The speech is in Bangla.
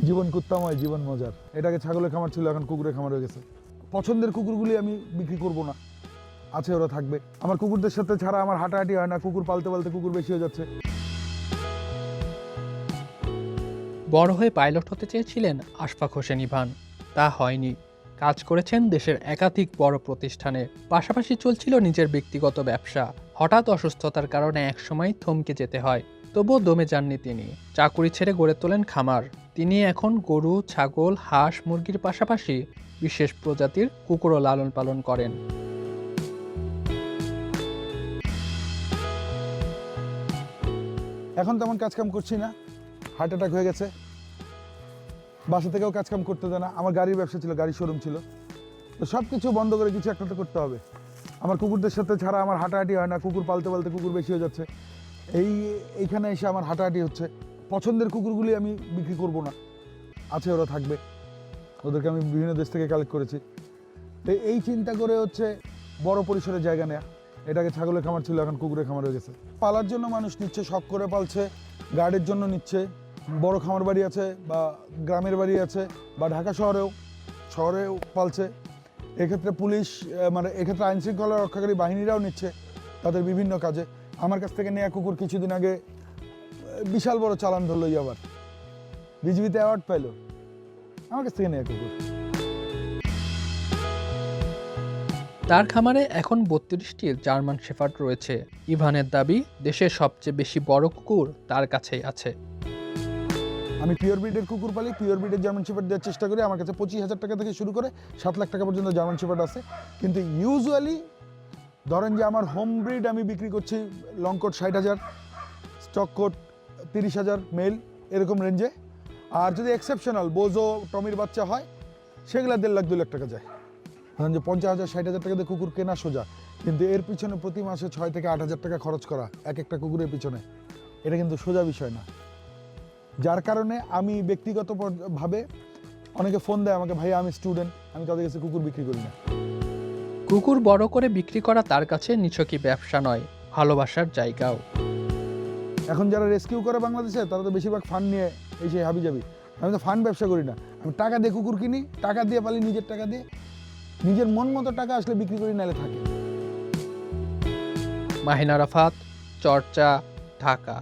জীবন কুত্তাময়, জীবন মজার। এটাকে ছাগলের খামার ছিল, এখন কুকুরের খামার হয়ে গেছে। পছন্দের কুকুরগুলি আমি বিক্রি করব না, আছে ওরা থাকবে। আমার কুকুরদের সাথে ছাড়া আমার হাঁটাহাঁটি হয় না, কুকুর পালতে পালতে কুকুর বেশি হয়ে যাচ্ছে। বড় হয়ে পাইলট হতে চেয়েছিলেন আশফাক হোসেন ইভান, তা হয়নি। কাজ করেছেন দেশের একাধিক বড় প্রতিষ্ঠানে, পাশাপাশি চলছিল নিজের ব্যক্তিগত ব্যবসা। হঠাৎ অসুস্থতার কারণে একসময় থমকে যেতে হয়, তবুও দমে যাননি তিনি। চাকুরি ছেড়ে গড়ে তোলেন খামার। তিনি এখন গরু, ছাগল, হাঁস, মুরগির পাশাপাশি বিশেষ প্রজাতির কুকুরও লালন পালন করেন। এখন তেমন কাজকাম করছি না, হার্ট অ্যাটাক হয়ে গেছে। বাসা থেকেও কাজকাম করতে দেয় না। আমার গাড়ির ব্যবসা ছিল, গাড়ি শোরুম ছিল, তো সব কিছু বন্ধ করে কিছু একটা তো করতে হবে। আমার কুকুরদের সাথে ছাড়া আমার হাঁটাহাঁটি হয় না, কুকুর পালতে পালতে কুকুর বেশি হয়ে যাচ্ছে। এইখানে এসে আমার হাঁটাহাঁটি হচ্ছে। পছন্দের কুকুরগুলি আমি বিক্রি করব না, আছে ওরা থাকবে। ওদেরকে আমি বিভিন্ন দেশ থেকে কালেক্ট করেছি। তো এই চিন্তা করে হচ্ছে বড় পরিসরে জায়গা নেয়া। এটাকে ছাগলের খামার ছিল, এখন কুকুরের খামার হয়ে গেছে। পালার জন্য মানুষ নিচ্ছে, শখ করে পালছে, গার্ডের জন্য নিচ্ছে। বড় খামার বাড়ি আছে বা গ্রামের বাড়ি আছে বা ঢাকা শহরেও পালছে। এক্ষেত্রে পুলিশ, মানে এক্ষেত্রে আইনশৃঙ্খলা রক্ষাকারী বাহিনীরাও নিচ্ছে তাদের বিভিন্ন কাজে। আমার কাছ থেকে নেয়া কুকুর কিছুদিন আগে বিশাল বড় চালান ধরলো, আবার বিজিবিতে অ্যাওয়ার্ড পাইল আমার কাছ থেকে নেয়া কুকুর। তার খামারে এখন 32টি জার্মান শেফার্ড রয়েছে। ইভানের দাবি, দেশের সবচেয়ে বেশি বড় কুকুর তার কাছেই আছে। আমি পিওর ব্রিডের কুকুর পালি, পিওর ব্রিডের জার্মান শেফার্ড দেওয়ার চেষ্টা করি। আমার কাছে 25,000 টাকা থেকে শুরু করে 7 লাখ টাকা পর্যন্ত জার্মান শেফার্ড আছে। কিন্তু ইউজুয়ালি ধরেন যে আমার হোম ব্রিড আমি বিক্রি করছি long coat 60,000, stock coat 30,000 male, এরকম রেঞ্জে। আর যদি এক্সেপশনাল বোজো টমির বাচ্চা হয় সেগুলো 1.5 লাখ 2 লাখ টাকা যায়। ধরেন যে 50,000 60,000 টাকা দিয়ে কুকুর কেনা সোজা, কিন্তু এর পিছনে প্রতি মাসে 6 থেকে 8,000 টাকা খরচ করা এক একটা কুকুরের পিছনে, এটা কিন্তু সোজা বিষয় না। যার কারণে আমি ব্যক্তিগতভাবে, অনেকে ফোন দেয় আমাকে, ভাই আমি স্টুডেন্ট, আমি তাদের কাছে কুকুর বিক্রি করি না। কুকুর বড় করে বিক্রি করা তার কাছে নিছকই ব্যবসা নয়, ভালোবাসার জায়গাও। এখন যারা রেস্কিউ করে বাংলাদেশে, তারা তো বেশিরভাগ ফান্ড নিয়ে এসে হাবি যাবি। আমি তো ফান্ড ব্যবসা করি না, আমি টাকা দিয়ে কুকুর কিনি, টাকা দিয়ে পালি, নিজের টাকা দিয়ে, নিজের মন মতো টাকা আসলে বিক্রি করি, নাহলে থাকে। মাহিনা রাফাত, চর্চা, ঢাকা।